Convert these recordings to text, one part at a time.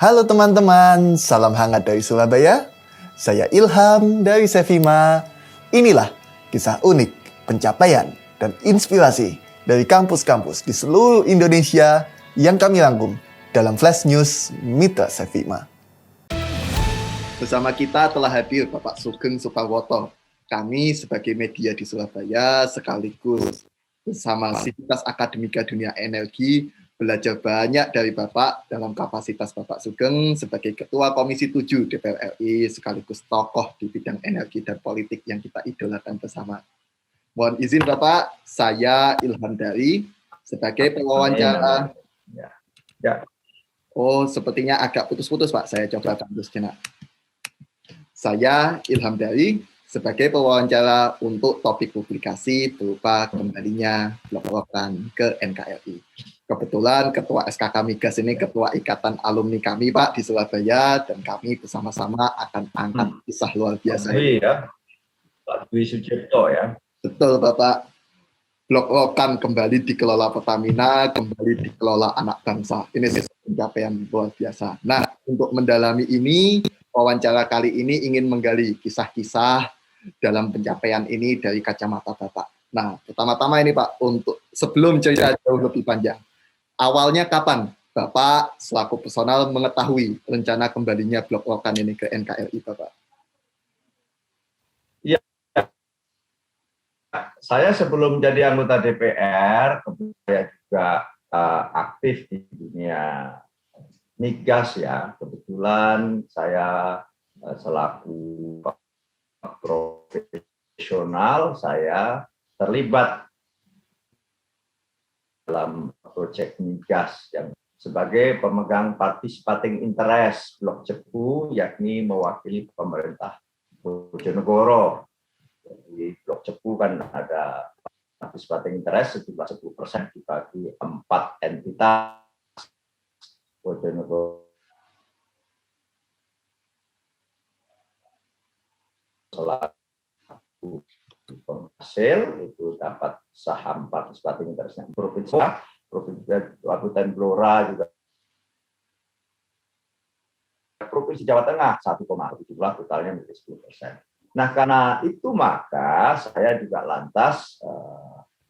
Halo teman-teman, salam hangat dari Surabaya. Saya Ilham dari Sevima. Inilah kisah unik, pencapaian, dan inspirasi dari kampus-kampus di seluruh Indonesia yang kami rangkum dalam Flash News Mitra Sevima. Bersama kita telah hadir Bapak Sugeng Suparwoto. Kami sebagai media di Surabaya sekaligus bersama Sivitas Akademika Dunia Energi belajar banyak dari Bapak dalam kapasitas Bapak Sugeng sebagai Ketua Komisi 7 DPR RI sekaligus tokoh di bidang energi dan politik yang kita idolakan bersama. Mohon izin Bapak, saya Ilham Dari sebagai pewawancara. Ya. Oh, sepertinya agak putus-putus Pak, saya coba tandus jenak. Saya Ilham Dari sebagai pewawancara untuk topik publikasi berupa kembalinya blok rokan ke NKRI. Kebetulan Ketua SKK Migas ini Ketua Ikatan Alumni kami Pak di Surabaya, dan kami bersama-sama akan angkat kisah luar biasa ini. Pak Dwi Sucipto ya. Betul Bapak. Blok rokan kembali dikelola Pertamina, kembali dikelola anak bangsa. Ini pencapaian luar biasa. Nah, untuk mendalami ini, wawancara kali ini ingin menggali kisah-kisah dalam pencapaian ini dari kacamata Bapak. Nah, pertama-tama ini Pak, untuk sebelum cerita jauh lebih panjang, awalnya kapan Bapak selaku personal mengetahui rencana kembalinya blok rokan ini ke NKRI Bapak? Ya, saya sebelum jadi anggota DPR, saya juga aktif di dunia migas ya. Kebetulan saya selaku profesional, saya terlibat dalam proyek migas yang sebagai pemegang participating interest Blok Cepu, yakni mewakili pemerintah Bojonegoro. Jadi Blok Cepu kan ada participating interest sejumlah 10% dibagi 4 entitas. Bojonegoro selaku penghasil itu dapat saham participating interestnya provinsi Kabupaten Blora, juga Provinsi Jawa Tengah 1,7 totalnya menjadi 10%. Nah, karena itu maka saya juga lantas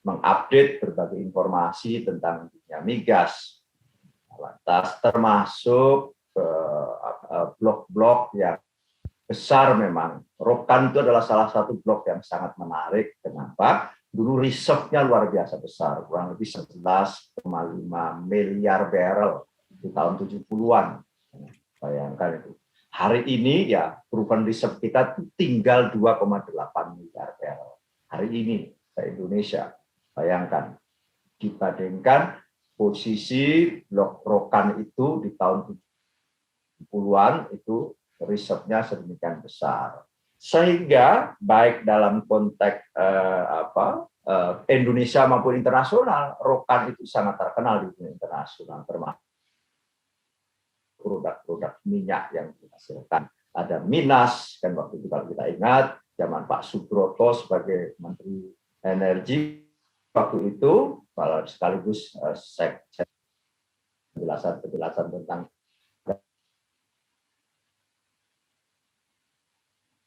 mengupdate berbagai informasi tentang dunia migas. Lantas termasuk blok-blok yang besar memang. Rokan itu adalah salah satu blok yang sangat menarik. Kenapa? Dulu reserve-nya luar biasa besar, kurang lebih 11,5 miliar barrel di tahun 70-an. Bayangkan itu. Hari ini ya perubahan reserve kita tinggal 2,8 miliar barrel. Hari ini di Indonesia, bayangkan dibandingkan posisi blok rokan itu di tahun 70-an itu reserve-nya sedemikian besar. Sehingga baik dalam konteks Indonesia maupun internasional, rokan itu sangat terkenal di dunia internasional, termasuk produk-produk minyak yang dihasilkan. Ada Minas, kan waktu itu kalau kita ingat, zaman Pak Subroto sebagai Menteri Energi, waktu itu, kalau sekaligus penjelasan tentang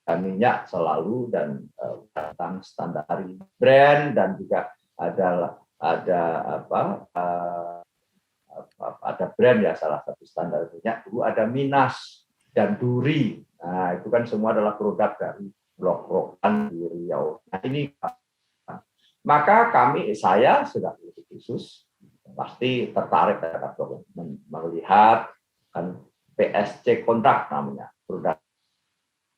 minyak selalu dan tentang standar brand, dan juga ada brand ya, salah satu standar minyak dulu ada Minas dan Duri. Nah, itu kan semua adalah produk dari blok rokan di Riau. Nah, ini maka saya sudah lebih khusus pasti tertarik terhadap melihat kan PSC kontrak namanya, produk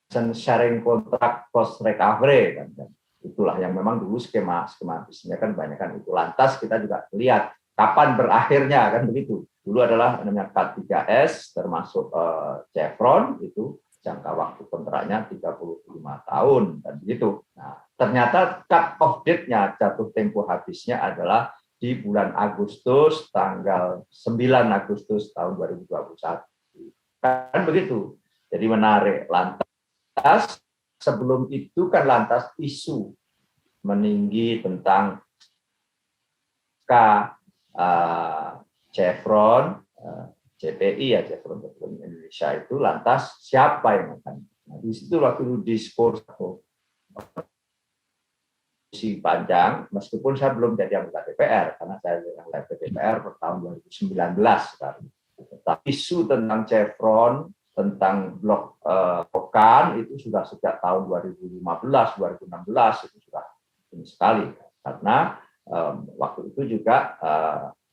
sharing kontrak cost recovery kan. Itulah yang memang dulu skematisnya kan banyak kan itu. Lantas kita juga lihat kapan berakhirnya kan begitu. Dulu adalah namanya K3S termasuk Chevron, itu jangka waktu kontraknya 35 tahun dan begitu. Nah, ternyata cut off date-nya, jatuh tempo habisnya adalah di bulan Agustus, tanggal 9 Agustus tahun 2021. Kan begitu. Jadi menarik. Lantas sebelum itu kan lantas isu meninggi tentang Chevron CPI ya, Chevron Petroleum Indonesia itu, lantas siapa yang akan? Nah, di situ waktu diskurs si panjang, meskipun saya belum jadi anggota DPR karena saya jadi anggota DPR per tahun 2019 sekarang. Tapi isu tentang Chevron, tentang blok Rokan itu sudah sejak tahun 2015, 2016 itu sudah ini sekali, karena waktu itu juga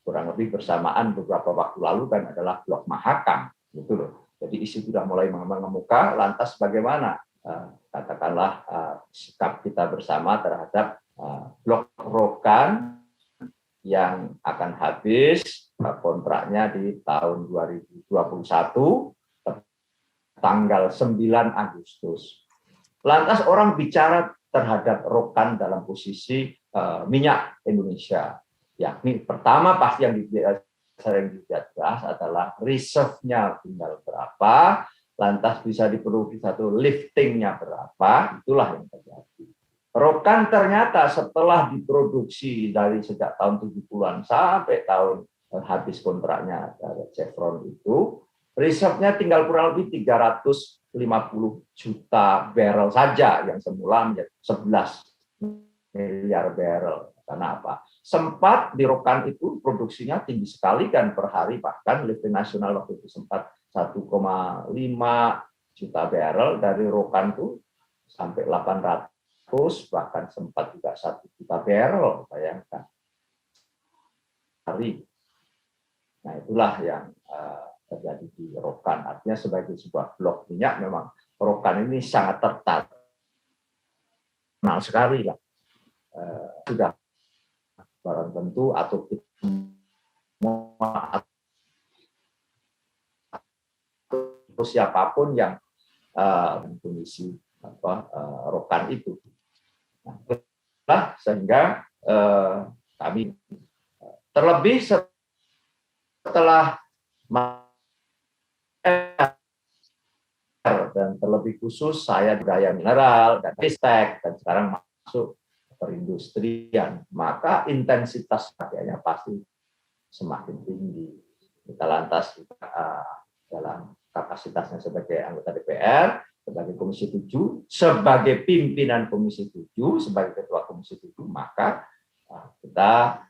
kurang lebih bersamaan beberapa waktu lalu kan adalah blok Mahakam, gitu loh. Jadi isu sudah mulai mengemuka, lantas bagaimana katakanlah sikap kita bersama terhadap blok Rokan yang akan habis kontraknya di tahun 2021 tanggal 9 Agustus. Lantas orang bicara terhadap Rokan dalam posisi minyak Indonesia. Yakni pertama pasti yang sering dibahas adalah reserve-nya tinggal berapa, lantas bisa diproduksi satu liftingnya berapa, itulah yang terjadi. Rokan ternyata setelah diproduksi dari sejak tahun 70-an sampai tahun habis kontraknya dari Chevron itu, reserve-nya tinggal kurang lebih 350 juta barrel saja, yang semula menjadi 11 miliar barrel. Karena apa? Sempat di Rokan itu produksinya tinggi sekali kan per hari, bahkan lifting nasional waktu itu sempat 1,5 juta barrel, dari Rokan itu sampai 800, bahkan sempat juga 1 juta barrel, bayangkan hari. Nah, itulah yang terjadi di Rokan. Artinya sebagai sebuah blok minyak, memang Rokan ini sangat terkenal sekali lah. Sudah barang tentu atau siapapun yang kondisi Rokan itu. Nah, sehingga kami terlebih setelah dan terlebih khusus saya di daya mineral dan ristek dan sekarang masuk perindustrian, maka intensitas karyanya pasti semakin tinggi. Kita lantas dalam kapasitasnya sebagai anggota DPR, sebagai Komisi 7, sebagai pimpinan Komisi 7, sebagai Ketua Komisi 7, maka kita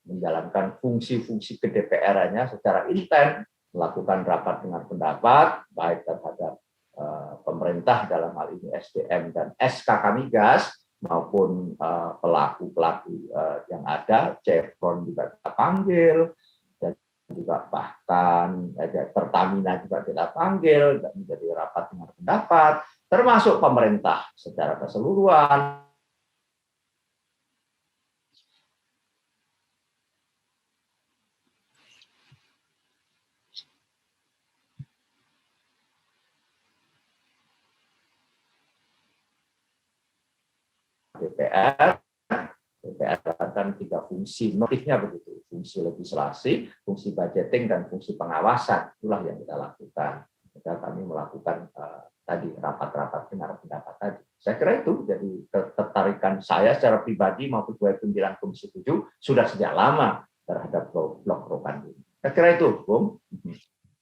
menjalankan fungsi-fungsi ke-DPR-nya secara intens, melakukan rapat dengar pendapat, baik terhadap pemerintah dalam hal ini SDM dan SKK Migas, maupun pelaku-pelaku yang ada, Chevron juga kita panggil, dan juga bahkan Pertamina juga kita panggil dan menjadi rapat dengar pendapat, termasuk pemerintah secara keseluruhan. DPR akan 3 fungsi, motifnya begitu, fungsi legislasi, fungsi budgeting, dan fungsi pengawasan. Itulah yang kita lakukan. Kami melakukan tadi rapat-rapat dengar pendapat tadi. Saya kira itu jadi ketertarikan saya secara pribadi maupun sebagai pimpinan Komisi 7 sudah sejak lama terhadap blok Rokan ini. Saya kira itu, Bung.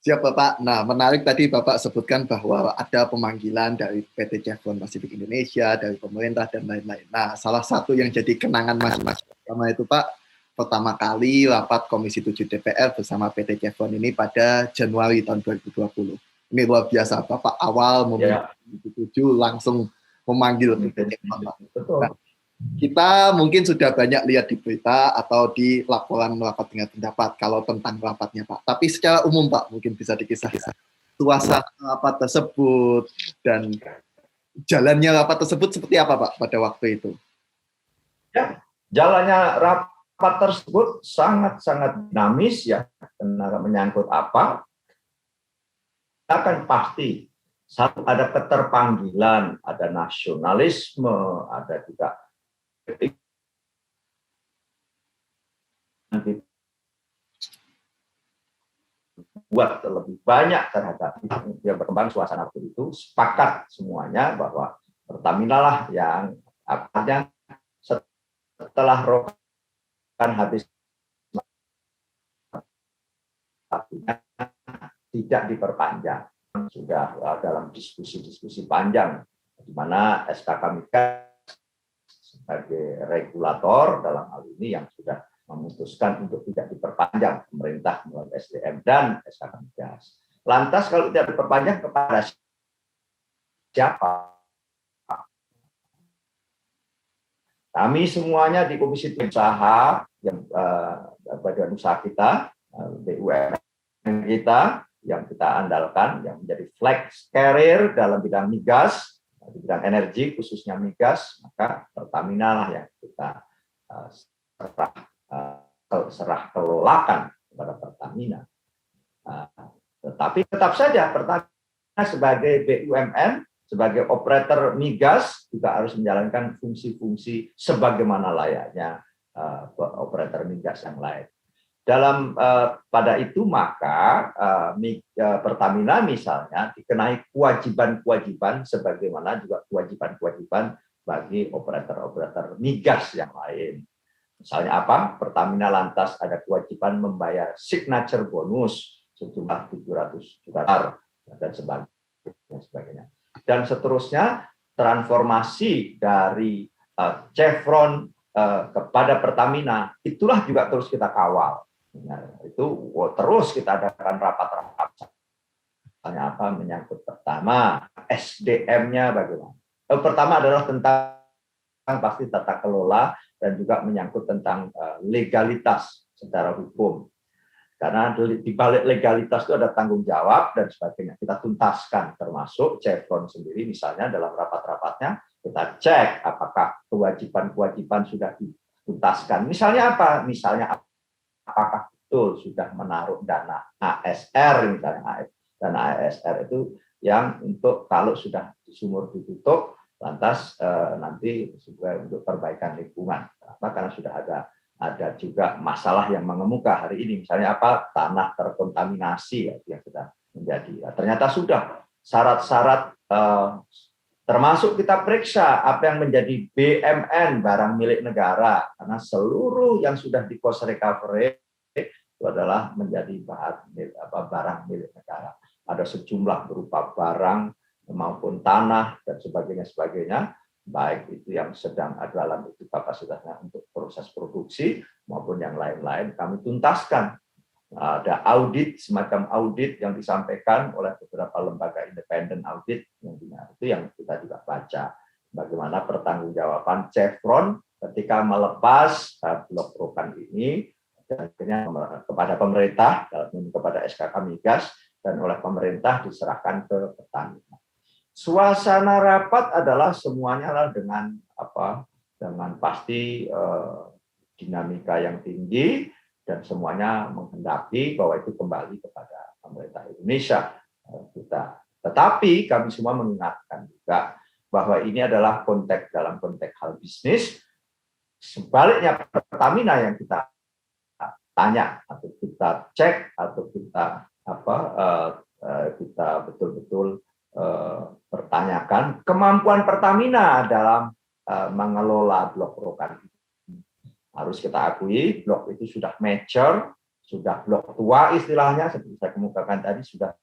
Siap Bapak. Nah, menarik tadi Bapak sebutkan bahwa ada pemanggilan dari PT Chevron Pacific Indonesia, dari pemerintah dan lain-lain. Nah, salah satu yang jadi kenangan Mas pertama itu Pak, pertama kali rapat Komisi 7 DPR bersama PT Chevron ini pada Januari tahun 2020. Ini luar biasa, Bapak awal memilih Komisi 7 langsung memanggil PT Chevron. Nah, kita mungkin sudah banyak lihat di berita atau di laporan rapat dengar pendapat kalau tentang rapatnya Pak. Tapi secara umum Pak, mungkin bisa dikisahkan suasana rapat tersebut dan jalannya rapat tersebut seperti apa Pak pada waktu itu? Ya, jalannya rapat tersebut sangat-sangat dinamis ya, karena menyangkut apa? Akan pasti satu, ada keterpanggilan, ada nasionalisme, ada juga buat lebih banyak terhadap dia berkembang suasana waktu itu, sepakat semuanya bahwa Pertamina lah yang akhirnya setelah Rokan habis tidak diperpanjang. Sudah dalam diskusi-diskusi panjang, di mana SKK Migas sebagai regulator dalam hal ini yang sudah memutuskan untuk tidak diperpanjang, pemerintah melalui SDM dan SKK Migas. Lantas kalau tidak diperpanjang kepada siapa? Kami semuanya di Komisi Usaha yang badan usaha kita, BUMN kita yang kita andalkan, yang menjadi flag carrier dalam bidang migas, di bidang energi khususnya migas, maka Pertamina lah yang kita serah kelolakan kepada Pertamina. Tetapi tetap saja Pertamina sebagai BUMN, sebagai operator migas juga harus menjalankan fungsi-fungsi sebagaimana layaknya operator migas yang lain. Dalam pada itu maka Pertamina misalnya dikenai kewajiban-kewajiban sebagaimana juga kewajiban-kewajiban bagi operator-operator migas yang lain. Misalnya apa? Pertamina lantas ada kewajiban membayar signature bonus sejumlah 700 juta dan sebagainya. Dan seterusnya transformasi dari Chevron kepada Pertamina itulah juga terus kita kawal. Nah, itu terus kita adakan rapat-rapat. Misalnya apa? Menyangkut pertama SDM-nya bagaimana. Pertama adalah tentang pasti tata kelola dan juga menyangkut tentang legalitas secara hukum. Karena di balik legalitas itu ada tanggung jawab dan sebagainya. Kita tuntaskan, termasuk Chevron sendiri misalnya dalam rapat-rapatnya, kita cek apakah kewajiban-kewajiban sudah dituntaskan. Misalnya apa? Misalnya apakah betul sudah menaruh dana ASR, misalnya dana ASR itu yang untuk kalau sudah sumur ditutup, lantas nanti juga untuk perbaikan lingkungan. Kenapa? Karena sudah ada juga masalah yang mengemuka hari ini, misalnya apa, tanah terkontaminasi ya, yang sudah menjadi. Ternyata sudah syarat-syarat termasuk kita periksa apa yang menjadi BMN barang milik negara, karena seluruh yang sudah di cost recovery itu adalah menjadi barang milik negara. Ada sejumlah berupa barang maupun tanah dan sebagainya. Baik itu yang sedang dalam itu kapasitasnya untuk proses produksi maupun yang lain-lain, kami tuntaskan. Ada audit, semacam audit yang disampaikan oleh beberapa lembaga independen audit yang itu yang kita juga baca bagaimana pertanggungjawaban Chevron ketika melepas blok Rokan ini dan akhirnya kepada pemerintah, kepada SKK Migas, dan oleh pemerintah diserahkan ke Pertamina. Suasana rapat adalah semuanya dengan pasti dinamika yang tinggi dan semuanya menghendaki bahwa itu kembali kepada pemerintah Indonesia kita. Tetapi kami semua mengingatkan juga bahwa ini adalah dalam konteks hal bisnis. Sebaliknya Pertamina yang kita tanya atau kita cek atau kita betul-betul pertanyakan kemampuan Pertamina dalam mengelola blok Rokan. Harus kita akui blok itu sudah mature, sudah blok tua istilahnya, seperti saya kemukakan tadi, sudah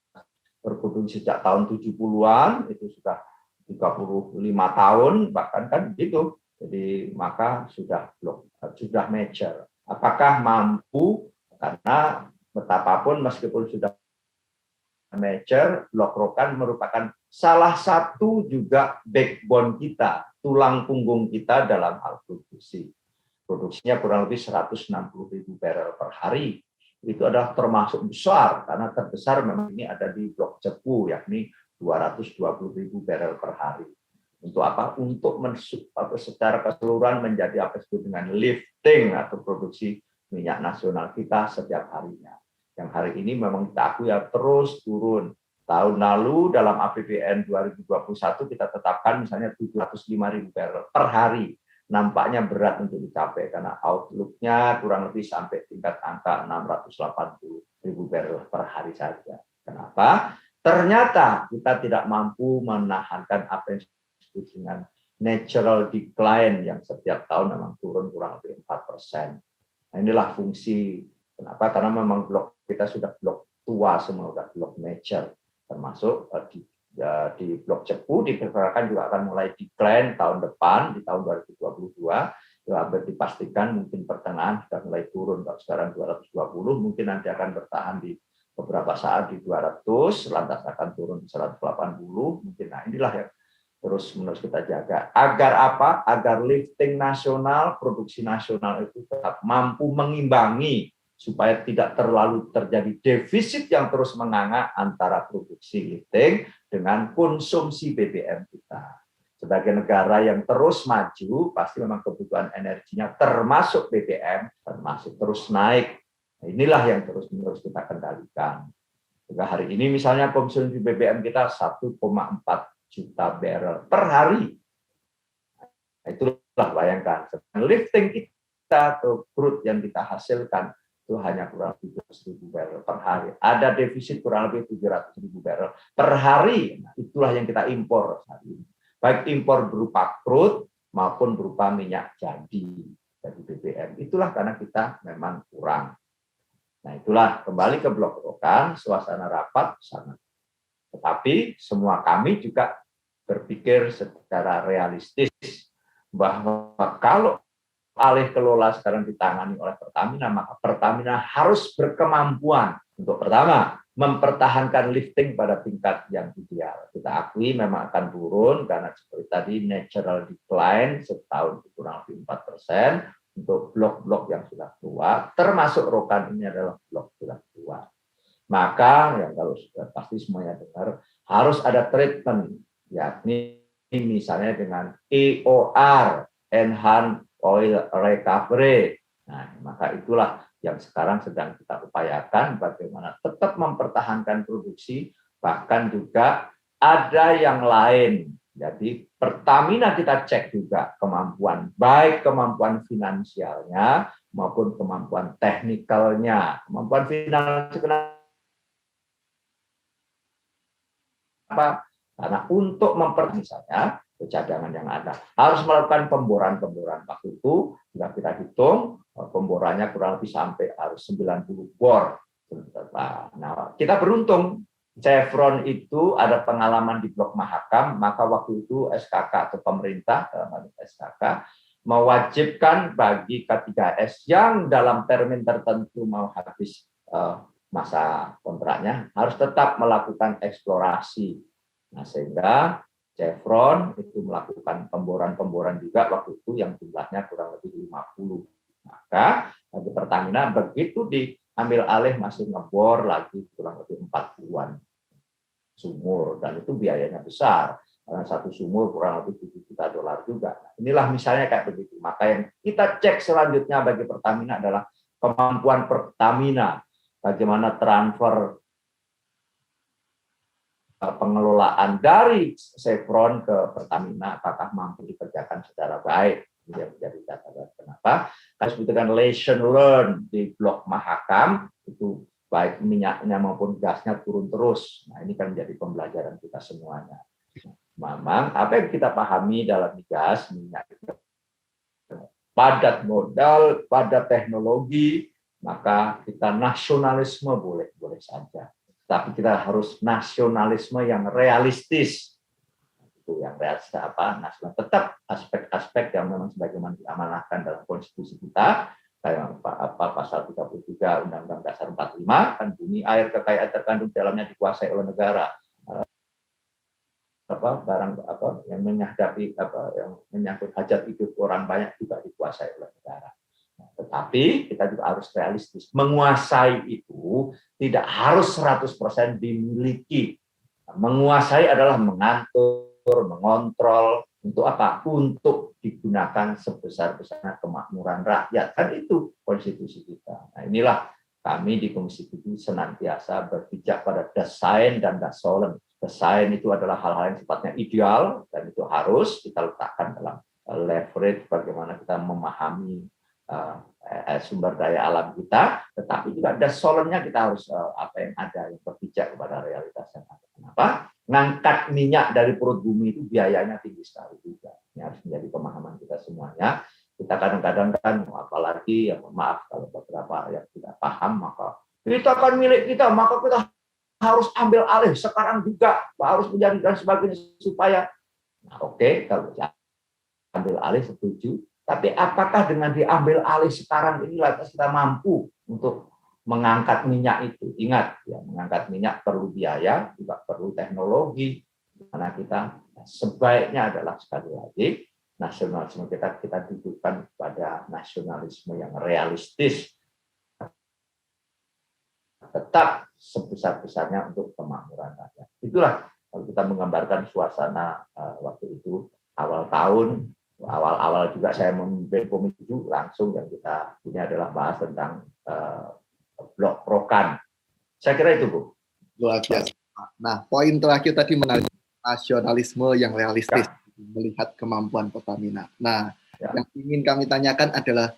berproduksi sejak tahun 70-an, itu sudah 35 tahun bahkan kan gitu. Jadi maka sudah mature. Apakah mampu, karena betapapun meskipun sudah mature, blok Rokan merupakan salah satu juga backbone kita, tulang punggung kita dalam hal produksi. Produksinya kurang lebih 160.000 barrel per hari. Itu adalah termasuk besar, karena terbesar memang ini ada di blok Cepu, yakni 220.000 barrel per hari. Untuk apa? Untuk secara keseluruhan menjadi apa disebut dengan lifting atau produksi minyak nasional kita setiap harinya. Yang hari ini memang kita akui ya terus turun. Tahun lalu dalam APBN 2021 kita tetapkan misalnya 705.000 barrel per hari. Nampaknya berat untuk dicapai karena outlook-nya kurang lebih sampai tingkat angka 680.000 barrel per hari saja. Kenapa? Ternyata kita tidak mampu menahankan apa yang disebut dengan natural decline yang setiap tahun memang turun kurang lebih 4%. Nah, inilah fungsi. Kenapa? Karena memang blok kita sudah blok tua semua, udah blok major, termasuk di blok Cepu diperkirakan juga akan mulai decline tahun depan, di tahun 2022. Hampir dipastikan mungkin pertengahan sudah mulai turun. Kalau sekarang 220, mungkin nanti akan bertahan di beberapa saat di 200, lantas akan turun di 180 mungkin. Nah, inilah yang terus menerus kita jaga. Agar apa? Agar lifting nasional, produksi nasional itu tetap mampu mengimbangi supaya tidak terlalu terjadi defisit yang terus menganga antara produksi lifting dengan konsumsi BBM kita. Sebagai negara yang terus maju, pasti memang kebutuhan energinya termasuk BBM, termasuk terus naik. Inilah yang terus-menerus kita kendalikan. Juga hari ini misalnya konsumsi BBM kita 1,4 juta barrel per hari. Nah, itulah bayangkan, lifting kita atau crude yang kita hasilkan itu hanya kurang lebih 700.000 barrel per hari. Ada defisit kurang lebih 700.000 barrel per hari. Nah, itulah yang kita impor hari ini. Baik impor berupa crude maupun berupa minyak jadi dari BBM. Itulah karena kita memang kurang. Nah, itulah kembali ke Blok Rokan, suasana rapat sangat. Tetapi semua kami juga berpikir secara realistis bahwa kalau alih kelola sekarang ditangani oleh Pertamina, maka Pertamina harus berkemampuan untuk pertama mempertahankan lifting pada tingkat yang ideal. Kita akui memang akan turun karena seperti tadi natural decline setahun kurang lebih 4% untuk blok-blok yang sudah tua, termasuk Rokan ini adalah blok sudah tua. Maka yang kalau sudah pasti semuanya dengar harus ada treatment, yakni misalnya dengan EOR, Enhanced Oil Recovery. Nah, maka itulah yang sekarang sedang kita upayakan bagaimana tetap mempertahankan produksi, bahkan juga ada yang lain. Jadi Pertamina kita cek juga kemampuan, baik kemampuan finansialnya maupun kemampuan teknikalnya. Kemampuan finansial kenapa? Karena untuk misalnya cadangan yang ada harus melakukan pemboran waktu itu sudah kita hitung pemborannya kurang lebih sampai harus 90 bor. Nah, kita beruntung Chevron itu ada pengalaman di Blok Mahakam, maka waktu itu SKK atau pemerintah SKK mewajibkan bagi K3S yang dalam termin tertentu mau habis masa kontraknya harus tetap melakukan eksplorasi. Nah, sehingga Chevron itu melakukan pemboran juga waktu itu yang jumlahnya kurang lebih 50. Maka bagi Pertamina begitu diambil alih masih ngebor lagi kurang lebih 40-an sumur, dan itu biayanya besar. Karena satu sumur kurang lebih $7 juta juga. Nah, inilah misalnya kayak begitu. Maka yang kita cek selanjutnya bagi Pertamina adalah kemampuan Pertamina, bagaimana transfer pengelolaan dari Chevron ke Pertamina apakah mampu dikerjakan secara baik. Ini yang menjadi catatan. Kenapa? Karena sebutkan lesson learned di Blok Mahakam itu baik minyaknya maupun gasnya turun terus. Nah, ini kan menjadi pembelajaran kita semuanya. Memang apa yang kita pahami dalam gas minyak padat modal, padat teknologi, maka kita nasionalisme boleh saja. Tapi kita harus nasionalisme yang realistis. Itu yang realistis apa? Nasional. Tetap aspek-aspek yang memang sebagaimana diamanahkan dalam konstitusi kita, kayak pasal 33 Undang-Undang Dasar 45 kan bunyi air kekayaan terkandung dalamnya dikuasai oleh negara. Barang yang menghadapi yang menyangkut hajat hidup orang banyak juga dikuasai oleh negara. Tetapi kita juga harus realistis. Menguasai itu tidak harus 100% dimiliki. Menguasai adalah mengatur, mengontrol. Untuk apa? Untuk digunakan sebesar-besarnya kemakmuran rakyat. Kan itu konstitusi kita. Nah, inilah kami di Komisi 7 senantiasa berpijak pada desain dan dasolen. Desain itu adalah hal-hal yang sifatnya ideal, dan itu harus kita letakkan dalam leverage bagaimana kita memahami sumber daya alam kita, tetapi juga dasolennya kita harus apa yang ada yang berpijak kepada realitas yang ada. Kenapa? Ngangkat minyak dari perut bumi itu biayanya tinggi sekali juga. Ini harus menjadi pemahaman kita semuanya. Kita kadang-kadang kan apalagi yang maaf kalau beberapa yang tidak paham maka Kita kan milik kita, maka kita harus ambil alih sekarang juga, harus menjadi dan sebagainya supaya oke, kalau ambil alih setuju, tapi apakah dengan diambil alih sekarang ini lantas kita mampu untuk mengangkat minyak itu? Ingat ya, mengangkat minyak perlu biaya, juga perlu teknologi. Karena kita sebaiknya adalah sekali lagi nasionalisme kita dudukkan pada nasionalisme yang realistis, tetap sebesar-besarnya untuk kemakmuran rakyat. Itulah kalau kita menggambarkan suasana waktu itu awal tahun, awal-awal juga saya memimpin komisi langsung yang kita ini adalah bahas tentang blok rokan. Saya kira itu, Bu. Luar biasa. Nah, poin terakhir tadi menarik, nasionalisme yang realistis, melihat kemampuan Pertamina. Nah, yang ingin kami tanyakan adalah,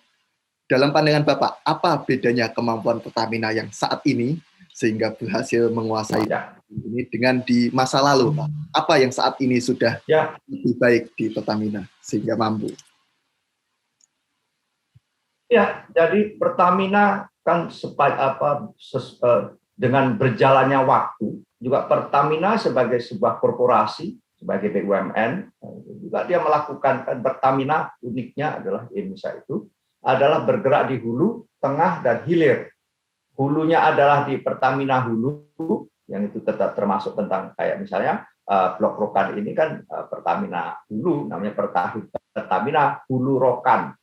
dalam pandangan Bapak, apa bedanya kemampuan Pertamina yang saat ini sehingga berhasil menguasai ini dengan di masa lalu? Apa yang saat ini sudah lebih baik di Pertamina sehingga mampu? Ya, jadi Pertamina kan dengan berjalannya waktu, juga Pertamina sebagai sebuah korporasi, sebagai BUMN, juga dia melakukan, kan Pertamina uniknya adalah di Indonesia itu adalah bergerak di hulu, tengah, dan hilir. Hulunya adalah di Pertamina Hulu, yang itu tetap termasuk tentang kayak misalnya blok rokan ini kan Pertamina Hulu, namanya Pertamina Hulu Rokan.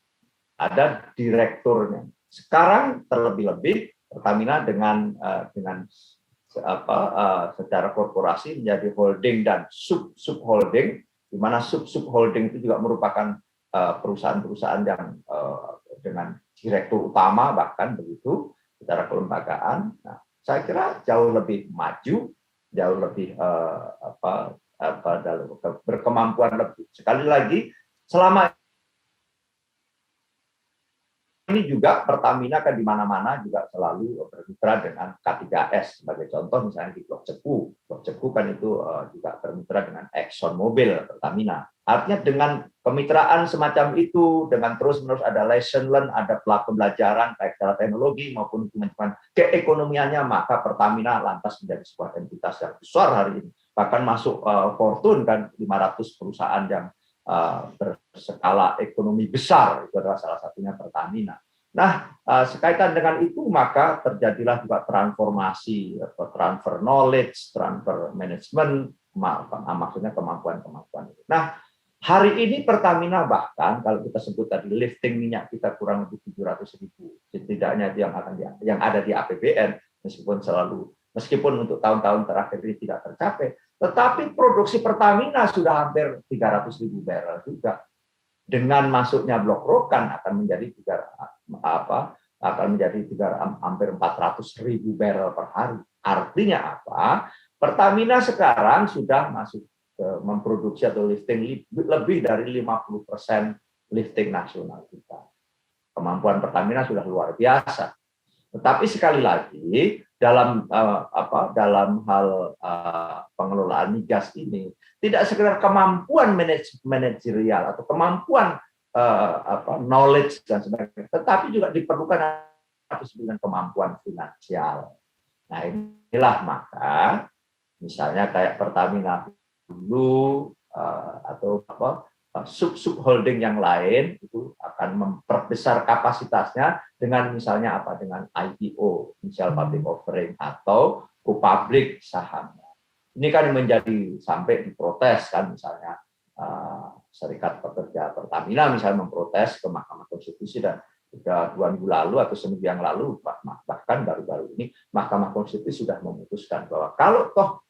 Ada direkturnya. Sekarang terlebih-lebih Pertamina dengan secara korporasi menjadi holding dan sub-holding, di mana sub-holding itu juga merupakan perusahaan-perusahaan yang dengan direktur utama bahkan begitu secara kelembagaan. Nah, saya kira jauh lebih maju, jauh lebih berkemampuan lebih. Sekali lagi, selama ini juga Pertamina kan di mana-mana juga selalu bermitra dengan K3S sebagai contoh, misalnya di Blok Cepu. Blok Cepu kan itu juga bermitra dengan Exxon Mobil Pertamina. Artinya dengan kemitraan semacam itu, dengan terus-menerus ada lesson learn, ada pembelajaran baik secara teknologi maupun kemampuan keekonomiannya, maka Pertamina lantas menjadi sebuah entitas yang besar hari ini. Bahkan masuk Fortune kan 500 perusahaan yang berskala ekonomi besar, itu adalah salah satunya Pertamina. Nah, sekaitan dengan itu maka terjadilah juga transformasi, transfer knowledge, transfer management, maksudnya kemampuan-kemampuan itu. Nah, hari ini Pertamina bahkan kalau kita sebut tadi lifting minyak kita kurang lebih 700.000, setidaknya yang ada di APBN, meskipun untuk tahun-tahun terakhir ini tidak tercapai, tetapi produksi Pertamina sudah hampir 300.000 barrel juga. Dengan masuknya blok rokan akan menjadi hampir 400.000 barrel per hari. Artinya apa? Pertamina sekarang sudah masuk memproduksi atau lifting lebih dari 50% lifting nasional kita. Kemampuan Pertamina sudah luar biasa. Tetapi sekali lagi dalam hal pengelolaan migas ini tidak sekedar kemampuan manajerial atau kemampuan knowledge dan sebagainya, tetapi juga diperlukan dengan kemampuan finansial. Nah, inilah maka misalnya kayak Pertamina dulu atau sub-holding yang lain itu akan memperbesar kapasitasnya dengan misalnya dengan IPO, initial public offering, atau go public sahamnya. Ini kan menjadi sampai diprotes kan, misalnya Serikat Pekerja Pertamina misalnya memprotes ke Mahkamah Konstitusi, dan sudah 2 minggu lalu atau seminggu yang lalu bahkan baru-baru ini Mahkamah Konstitusi sudah memutuskan bahwa kalau toh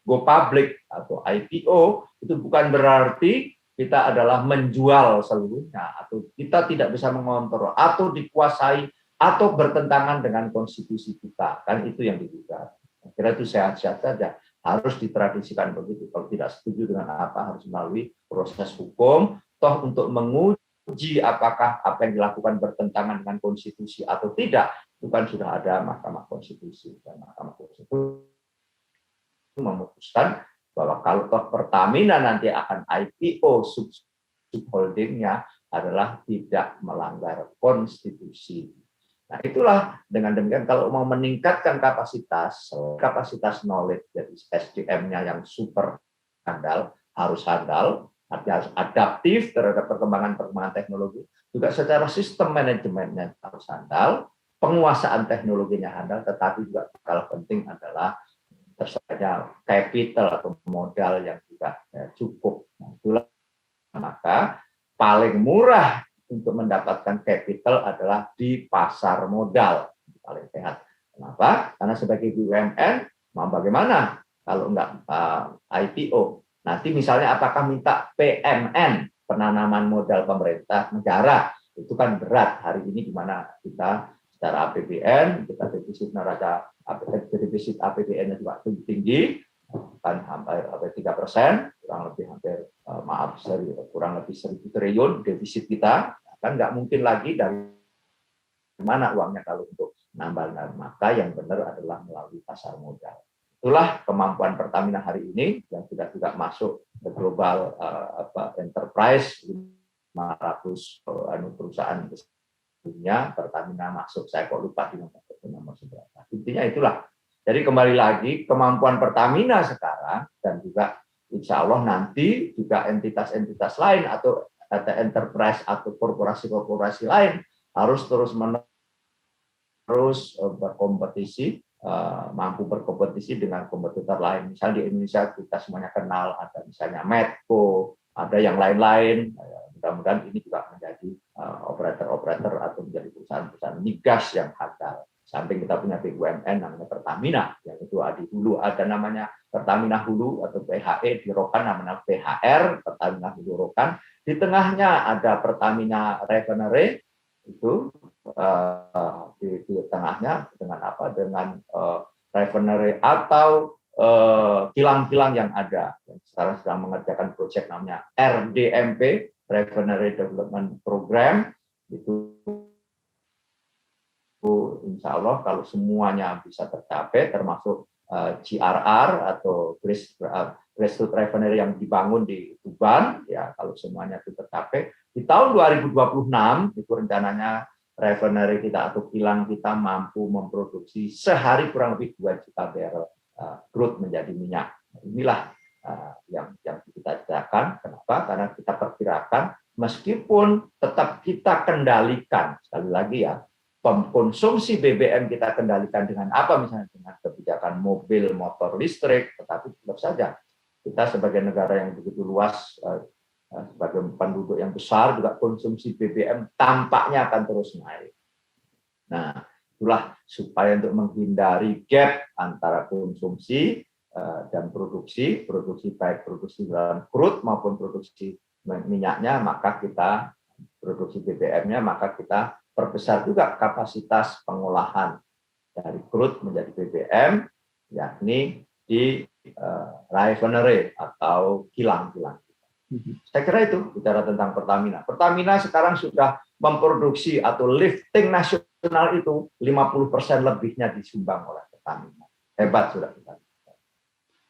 go public atau IPO itu bukan berarti kita adalah menjual seluruhnya, atau kita tidak bisa mengontrol atau dikuasai atau bertentangan dengan konstitusi kita, kan itu yang digugat. Kira itu sehat-sehat saja, harus ditradisikan begitu. Kalau tidak setuju dengan harus melalui proses hukum, toh untuk menguji apakah apa yang dilakukan bertentangan dengan konstitusi atau tidak, itu kan sudah ada Mahkamah Konstitusi, dan Mahkamah Konstitusi memutuskan bahwa kalau toh Pertamina nanti akan IPO, subholdingnya adalah tidak melanggar konstitusi. Nah, itulah dengan demikian kalau mau meningkatkan kapasitas knowledge dari SDM-nya yang super handal, harus handal, harus adaptif terhadap perkembangan teknologi, juga secara sistem manajemennya harus handal, penguasaan teknologinya handal, tetapi juga hal penting adalah tersedia capital atau modal yang juga cukup. Nah, itulah maka paling murah untuk mendapatkan capital adalah di pasar modal, paling sehat. Kenapa? Karena sebagai BUMN mau bagaimana kalau enggak IPO? Nanti misalnya apakah minta PMN, penanaman modal pemerintah negara, itu kan berat hari ini di mana kita secara APBN, kita defisit neraca defisit APBN-nya juga tinggi, kan hampir 3%, kurang lebih kurang lebih 1.000 triliun defisit kita, kan nggak mungkin lagi dari mana uangnya kalau untuk nambah. Maka yang benar adalah melalui pasar modal. Itulah kemampuan Pertamina hari ini yang sudah juga masuk ke global enterprise 500 perusahaan dunia. Pertamina masuk, saya kok lupa di nomor seberapa. Intinya itulah. Jadi kembali lagi kemampuan Pertamina sekarang dan juga insya Allah nanti juga entitas-entitas lain atau enterprise atau korporasi-korporasi lain harus terus berkompetisi, mampu berkompetisi dengan kompetitor lain. Misalnya di Indonesia kita semuanya kenal, ada misalnya Medco, ada yang lain-lain. Mudah-mudahan ini juga menjadi operator-operator atau menjadi perusahaan-perusahaan migas yang handal. Samping kita punya BUMN namanya Pertamina, yang itu di hulu ada namanya Pertamina Hulu atau PHE, di Rokan namanya PHR, Pertamina Hulu Rokan. Di tengahnya ada Pertamina Refinery, itu di tengahnya dengan apa? Dengan refinery atau kilang-kilang yang ada. Sekarang sedang mengerjakan proyek namanya RDMP, Refinery Development Program, itu insya Allah kalau semuanya bisa tercapai, termasuk GRR atau Grassroots Refinery yang dibangun di Tuban, ya kalau semuanya itu tercapai, di tahun 2026 itu rencananya refinery kita atau kilang kita mampu memproduksi sehari kurang lebih 2 juta barrel crude menjadi minyak. Inilah yang kita cerakan. Kenapa? Karena kita perkirakan meskipun tetap kita kendalikan, sekali lagi ya, konsumsi BBM kita kendalikan dengan apa, misalnya dengan kebijakan mobil, motor listrik, tetapi tetap saja kita sebagai negara yang begitu luas, sebagai penduduk yang besar, juga konsumsi BBM tampaknya akan terus naik. Nah, itulah supaya untuk menghindari gap antara konsumsi dan produksi baik produksi dalam crude maupun produksi minyaknya, maka kita produksi BBM-nya, maka kita perbesar juga kapasitas pengolahan dari crude menjadi BBM, yakni di refinery atau kilang-kilang. Saya kira itu bicara tentang Pertamina. Pertamina sekarang sudah memproduksi atau lifting nasional itu 50% lebihnya disumbang oleh Pertamina. Hebat sudah kita.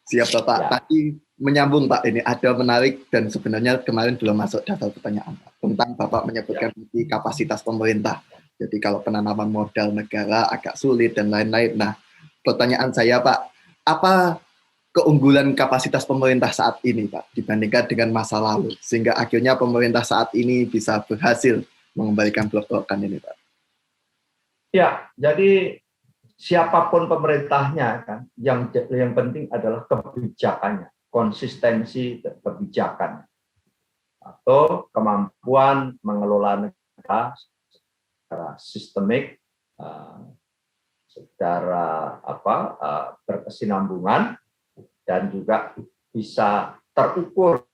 Siap Bapak. Ya. Tadi menyambung Pak, ini ada menarik dan sebenarnya kemarin belum masuk daftar pertanyaan Pak, tentang Bapak menyebutkan di kapasitas pemerintah. Jadi kalau penanaman modal negara agak sulit dan lain-lain. Nah, pertanyaan saya Pak, apa keunggulan kapasitas pemerintah saat ini Pak dibandingkan dengan masa lalu sehingga akhirnya pemerintah saat ini bisa berhasil mengembalikan blok-blokan ini Pak? Ya, jadi siapapun pemerintahnya kan, yang penting adalah kebijakannya, konsistensi kebijakan atau kemampuan mengelola negara secara sistemik, secara berkesinambungan, dan juga bisa terukur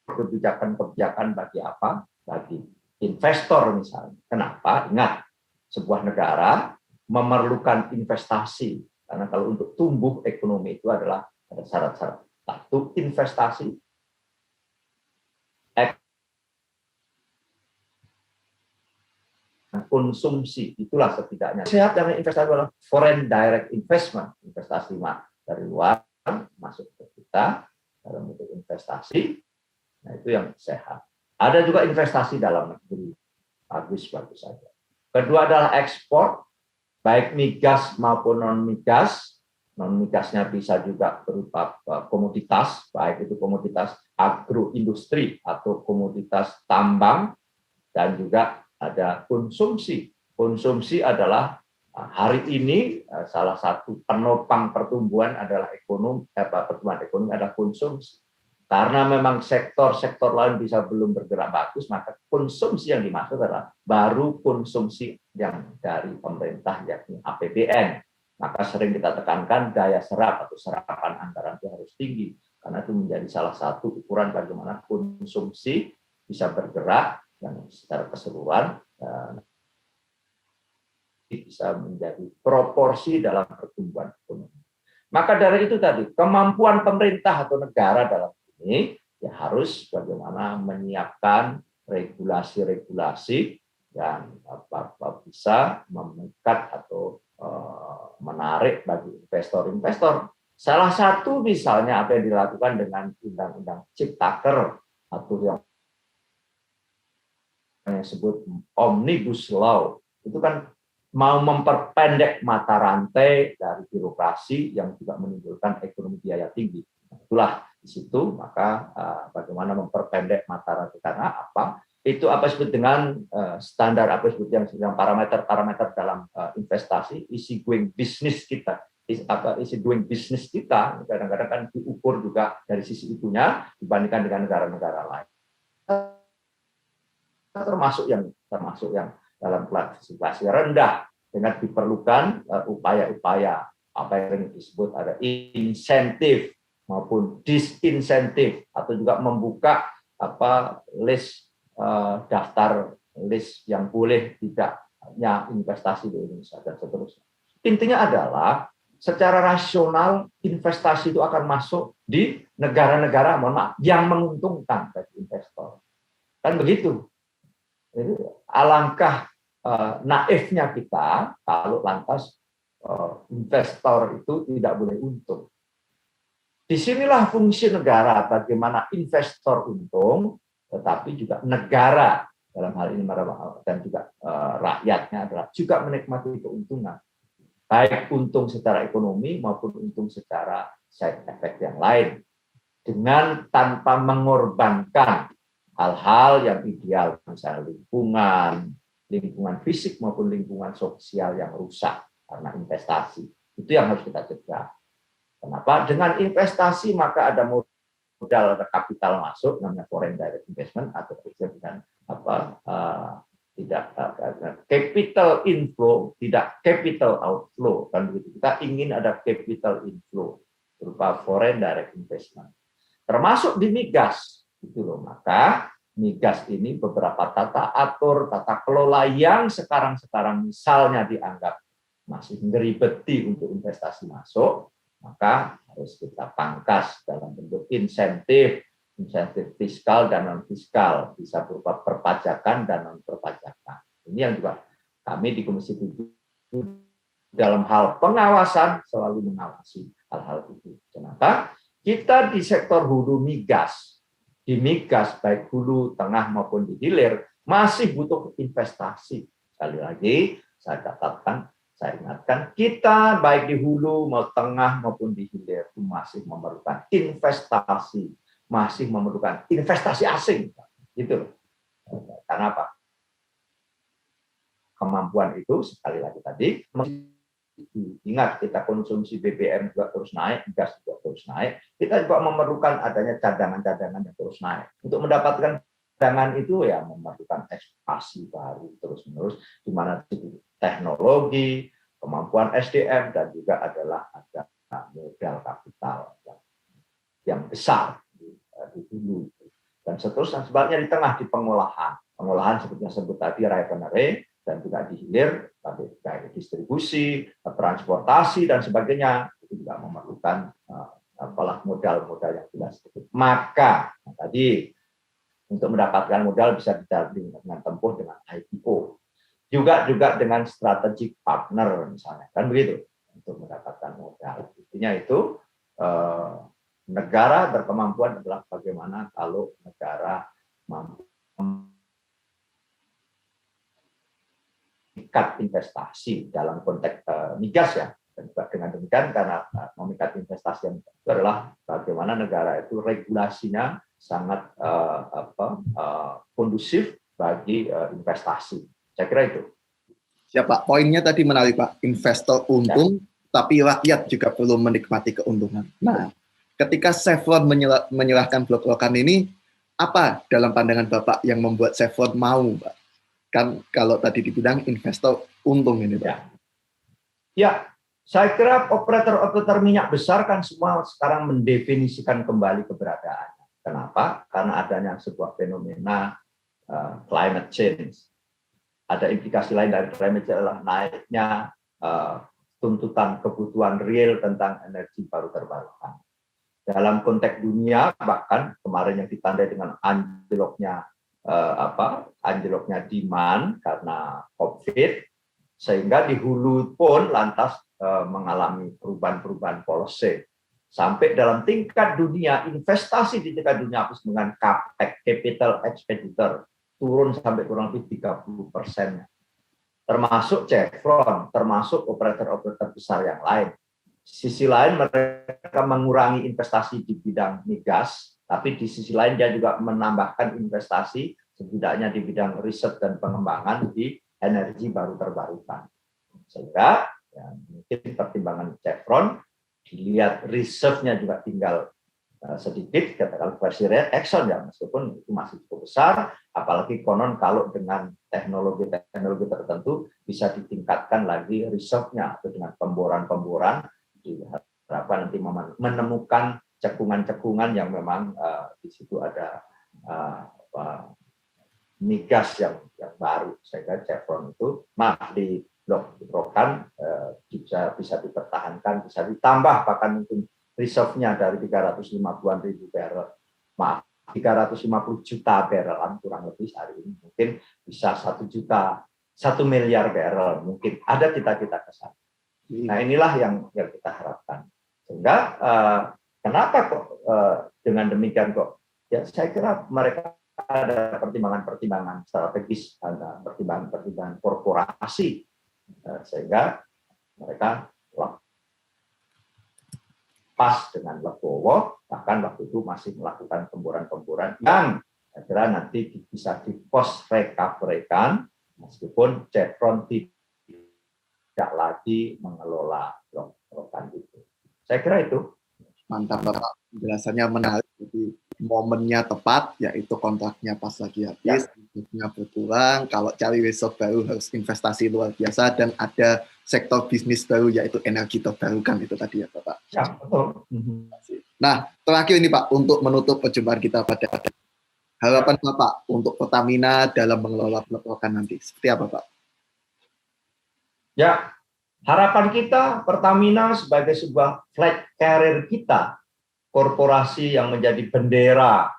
kebijakan-kebijakan bagi apa? Bagi investor misalnya. Kenapa? Ingat, sebuah negara memerlukan investasi. Karena kalau untuk tumbuh ekonomi itu adalah ada syarat-syarat. Satu, investasi. Konsumsi. Itulah setidaknya. Sehat karena investasi adalah foreign direct investment. Investasi dari luar masuk ke kita dalam bentuk investasi. Nah, itu yang sehat. Ada juga investasi dalam negeri. Bagus saja. Kedua adalah ekspor, baik migas maupun non-migas. Non-migasnya bisa juga berupa komoditas, baik itu komoditas agroindustri atau komoditas tambang, dan juga ada konsumsi. Konsumsi adalah hari ini salah satu penopang pertumbuhan adalah pertumbuhan ekonomi adalah konsumsi. Karena memang sektor-sektor lain bisa belum bergerak bagus, maka konsumsi yang dimaksud adalah baru konsumsi yang dari pemerintah, yakni APBN. Maka sering kita tekankan daya serap atau serapan anggaran itu harus tinggi, karena itu menjadi salah satu ukuran bagaimana konsumsi bisa bergerak dan secara keseluruhan bisa menjadi proporsi dalam pertumbuhan ekonomi. Maka dari itu tadi, kemampuan pemerintah atau negara dalam ini ya harus bagaimana menyiapkan regulasi-regulasi yang bisa memikat atau menarik bagi investor-investor. Salah satu misalnya apa yang dilakukan dengan Undang-Undang Ciptaker atau yang disebut Omnibus Law, itu kan mau memperpendek mata rantai dari birokrasi yang juga menimbulkan ekonomi biaya tinggi. Itulah di situ, maka bagaimana memperpendek mata rantai, karena apa? Itu apa disebut dengan standar, apa disebut yang parameter-parameter dalam investasi, easy going business kita. Easy doing business kita kadang-kadang kan diukur juga dari sisi itunya dibandingkan dengan negara-negara lain. Termasuk yang dalam klasifikasi rendah, dengan diperlukan upaya-upaya apa yang disebut ada insentif maupun disinsentif, atau juga membuka daftar list yang boleh tidaknya investasi di Indonesia dan seterusnya. Intinya adalah secara rasional investasi itu akan masuk di negara-negara yang menguntungkan bagi investor. Kan begitu. Jadi, alangkah naifnya kita kalau lantas investor itu tidak boleh untung. Disinilah fungsi negara, bagaimana investor untung, tetapi juga negara dalam hal ini dan juga rakyatnya adalah juga menikmati keuntungan, baik untung secara ekonomi maupun untung secara side effect yang lain, dengan tanpa mengorbankan hal-hal yang ideal, misalnya lingkungan fisik maupun lingkungan sosial yang rusak karena investasi. Itu yang harus kita cegah. Kenapa? Dengan investasi maka ada modal, ada kapital masuk, namanya foreign direct investment, atau dengan capital inflow, tidak capital outflow. Kan begitu. Kita ingin ada capital inflow berupa foreign direct investment. Termasuk di migas. Gitu loh. Maka migas ini beberapa tata atur, tata kelola yang sekarang misalnya dianggap masih ngeribeti untuk investasi masuk, maka harus kita pangkas dalam bentuk insentif fiskal dan non fiskal, bisa berupa perpajakan dan non perpajakan. Ini yang juga kami di Komisi 7 dalam hal pengawasan selalu mengawasi hal-hal itu. Kenapa? Kita di sektor hulu migas, di migas baik hulu, tengah maupun di hilir masih butuh investasi. Sekali lagi saya katakan, saya ingatkan, kita baik di hulu, mau tengah maupun di hilir itu masih memerlukan investasi, masih memerlukan investasi asing. Gitu. Karena apa? Kemampuan itu sekali lagi tadi, ingat kita konsumsi BBM juga terus naik, gas juga terus naik, kita juga memerlukan adanya cadangan-cadangan yang terus naik. Untuk mendapatkan cadangan itu ya memerlukan ekspansi baru terus-menerus, di mana teknologi, kemampuan SDM, dan juga adalah ada modal kapital yang besar di hulu. Dan seterusnya sebaliknya di tengah, di pengolahan seperti yang sebut tadi, refinery, dan juga di hilir, baik distribusi, transportasi, dan sebagainya, itu juga memerlukan modal-modal yang jelas. Maka tadi untuk mendapatkan modal bisa dengan tempuh dengan IPO, juga dengan strategic partner misalnya, kan begitu, untuk mendapatkan modal. Intinya itu negara berkemampuan adalah bagaimana kalau negara mampu memikat investasi dalam konteks migas ya. Dan juga dengan demikian karena memikat investasi yang itu adalah bagaimana negara itu regulasinya sangat kondusif bagi investasi. Saya kira itu. Ya Pak, poinnya tadi menarik Pak, investor untung, tapi rakyat juga perlu menikmati keuntungan. Nah, ketika Chevron menyerahkan blok Rokan ini, apa dalam pandangan Bapak yang membuat Chevron mau, Pak? Kan kalau tadi dibilang investor untung ini, Pak. Ya, saya kira operator minyak besar kan semua sekarang mendefinisikan kembali keberadaannya. Kenapa? Karena adanya sebuah fenomena climate change. Ada implikasi lain dari climate change adalah naiknya tuntutan kebutuhan real tentang energi baru terbarukan. Dalam konteks dunia, bahkan kemarin yang ditandai dengan anjloknya demand karena COVID, sehingga di hulu pun lantas mengalami perubahan-perubahan policy. Sampai dalam tingkat dunia, investasi di tingkat dunia dengan CAPEX, capital expenditure, turun sampai kurang lebih 30%. Termasuk Chevron, termasuk operator-operator besar yang lain. Sisi lain mereka mengurangi investasi di bidang migas, tapi di sisi lain dia juga menambahkan investasi setidaknya di bidang riset dan pengembangan di energi baru terbarukan. Sehingga ya, mungkin pertimbangan Chevron dilihat reserve-nya juga tinggal sedikit, katakan versi Exxon ya, meskipun itu masih cukup besar, apalagi konon kalau dengan teknologi tertentu bisa ditingkatkan lagi reserve-nya atau dengan pemboran-pemboran diharapkan nanti menemukan cekungan-cekungan yang memang di situ ada migas yang baru. Sehingga Chevron itu di blok Rokan bisa dipertahankan, bisa ditambah bahkan mungkin reserve-nya dari 350-an ribu barrel, 350 juta barrelan kurang lebih hari ini mungkin bisa 1 miliar barrel, mungkin ada cita-cita ke sana. Nah inilah yang kita harapkan. Sehingga kenapa kok dengan demikian kok? Ya saya kira mereka ada pertimbangan-pertimbangan strategis, ada pertimbangan-pertimbangan korporasi, sehingga mereka pas dengan Legowo, bahkan waktu itu masih melakukan pemboran-pemboran yang saya kira nanti bisa di post recovery-kan, meskipun Chevron tidak lagi mengelola blok Rokan itu. Saya kira itu. Mantap Bapak, penjelasannya menarik. Jadi momennya tepat, yaitu kontraknya pas lagi habis, reserve-nya berkurang. Kalau cari reserve baru harus investasi luar biasa, dan ada sektor bisnis baru yaitu energi terbarukan itu tadi ya Bapak. Ya, betul. Nah, terakhir ini Pak, untuk menutup perjumpaan kita pada harapan Bapak untuk Pertamina dalam mengelola blok Rokan nanti, seperti apa Pak? Ya, harapan kita Pertamina sebagai sebuah flag carrier kita, korporasi yang menjadi bendera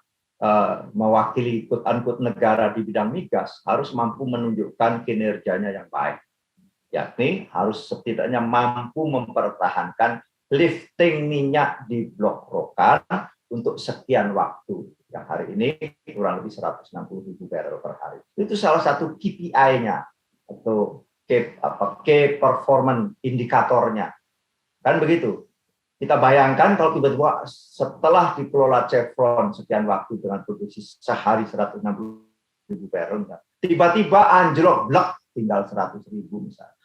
mewakili quote-unquote negara di bidang migas, harus mampu menunjukkan kinerjanya yang baik. Yakni harus setidaknya mampu mempertahankan lifting minyak di blok Rokan untuk sekian waktu. Yang hari ini kurang lebih 160 ribu barrel per hari. Itu salah satu KPI-nya atau key performance indikatornya. Kan begitu. Kita bayangkan kalau tiba-tiba setelah dikelola Chevron sekian waktu dengan produksi sehari 160 ribu barrel, tiba-tiba anjlok blek tinggal 100 ribu misalnya.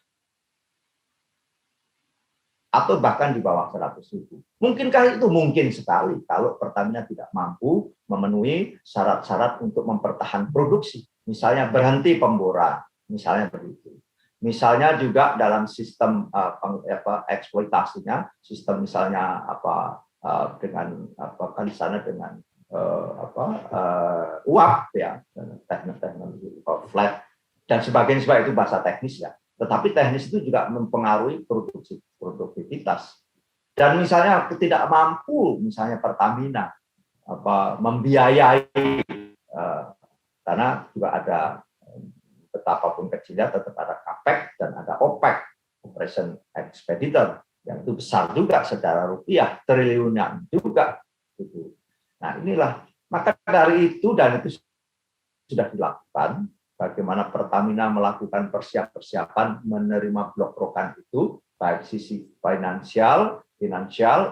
Atau bahkan di bawah 100 ribu. Mungkinkah itu? Mungkin sekali kalau Pertamina tidak mampu memenuhi syarat-syarat untuk mempertahankan produksi. Misalnya berhenti pemboran, misalnya begitu. Misalnya juga dalam sistem eksploitasinya, sistem misalnya dengan di sana dengan uap ya, teknologi flat dan sebagainya, itu bahasa teknis ya. Tetapi teknis itu juga mempengaruhi produktivitas. Dan misalnya tidak mampu misalnya Pertamina membiayai karena juga ada betapapun kecilnya tetap ada CAPEX dan ada OPEX, Operation Expenditure, yang itu besar juga secara rupiah, triliunan juga. Gitu. Nah inilah, maka dari itu, dan itu sudah dilakukan, bagaimana Pertamina melakukan persiapan menerima blok rokan itu, baik sisi finansial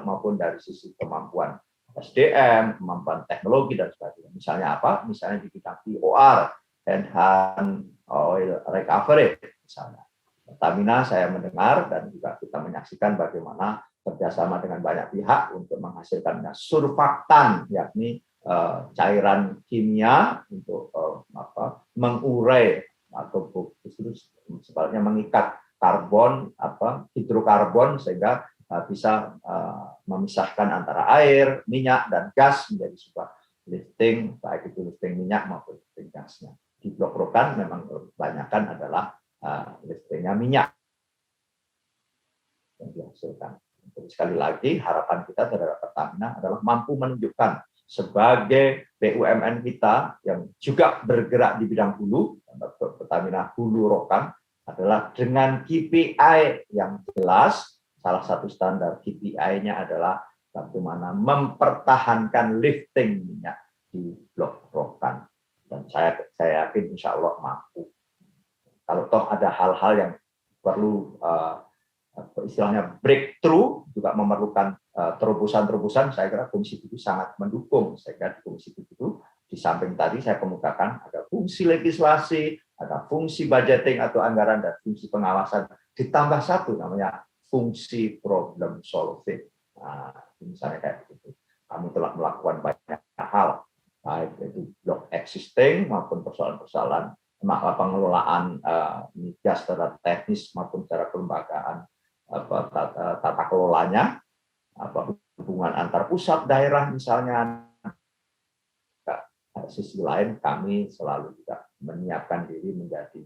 maupun dari sisi kemampuan SDM, kemampuan teknologi dan sebagainya. Misalnya apa? Misalnya di bidang POR, enhanced oil recovery misalnya. Pertamina saya mendengar dan juga kita menyaksikan bagaimana kerjasama dengan banyak pihak untuk menghasilkan surfaktan, yakni cairan kimia untuk mengurai atau sebaliknya mengikat karbon hidrokarbon sehingga bisa memisahkan antara air, minyak dan gas menjadi sebuah lifting, baik itu lifting minyak maupun lifting gasnya. Di blok rokan memang kebanyakan adalah liftingnya minyak yang dihasilkan. Jadi sekali lagi harapan kita terhadap Pertamina adalah mampu menunjukkan sebagai BUMN kita yang juga bergerak di bidang hulu, Pertamina Hulu Rokan adalah dengan KPI yang jelas. Salah satu standar KPI-nya adalah bagaimana mempertahankan lifting minyak di blok rokan. Dan saya yakin insya Allah mampu. Kalau toh ada hal-hal yang perlu istilahnya breakthrough, juga memerlukan terobosan-terobosan, saya kira Komisi 7 sangat mendukung. Sehingga di Komisi 7 itu, di samping tadi saya kemukakan, ada fungsi legislasi, ada fungsi budgeting atau anggaran, dan fungsi pengawasan. Ditambah satu namanya fungsi problem solving. Nah, misalnya kayak begitu. Kami telah melakukan banyak hal, baik itu blok existing maupun persoalan-persoalan pengelolaan migas secara teknis maupun secara kelembagaan, tata kelolanya, hubungan antar pusat daerah misalnya. Pada sisi lain kami selalu juga menyiapkan diri menjadi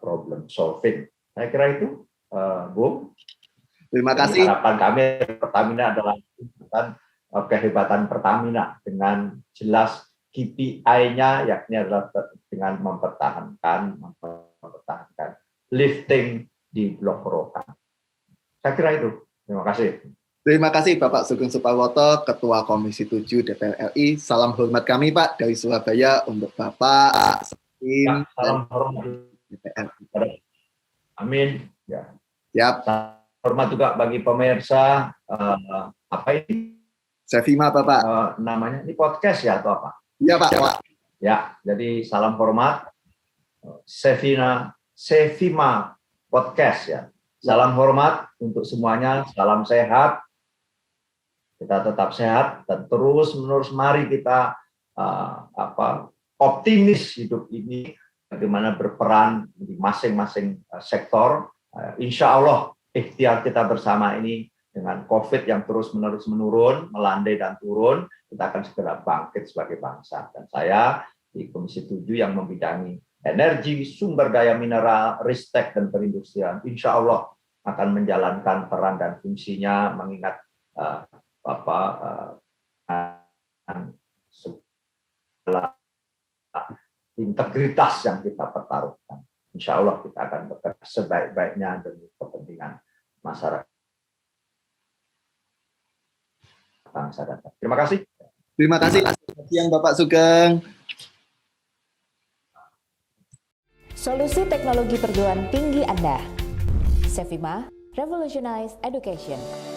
problem solving. Saya kira itu, Bung. Terima Jadi kasih. harapan kami Pertamina adalah kehebatan Pertamina dengan jelas KPI-nya, yakni adalah dengan mempertahankan lifting di blok rokan. Saya kira itu. Terima kasih. Terima kasih Bapak Sugeng Suparwoto, Ketua Komisi 7 DPR RI. Salam hormat kami Pak dari Surabaya untuk Bapak. Ya, salam hormat DPR. Amin. Ya. Siap. Salam hormat juga bagi pemirsa. Apa ini? Sefima Bapak. Namanya ini podcast ya atau apa? Iya Pak. Ya, jadi salam hormat. Sefima podcast ya. Salam hormat untuk semuanya. Salam sehat. Kita tetap sehat dan terus-menerus mari kita optimis hidup ini, bagaimana berperan di masing-masing sektor. Insya Allah ikhtiar kita bersama ini dengan COVID yang terus-menerus menurun, melandai dan turun, kita akan segera bangkit sebagai bangsa. Dan saya di Komisi 7 yang membidangi energi, sumber daya mineral, ristek dan perindustrian, insya Allah akan menjalankan peran dan fungsinya, mengingat segala integritas yang kita pertaruhkan. Insya Allah kita akan bekerja sebaik-baiknya demi kepentingan masyarakat bangsa dan negara. Terima kasih. Terima kasih. Selamat siang Bapak Sugeng. Solusi teknologi perguruan tinggi Anda. Sefima, Revolutionize Education.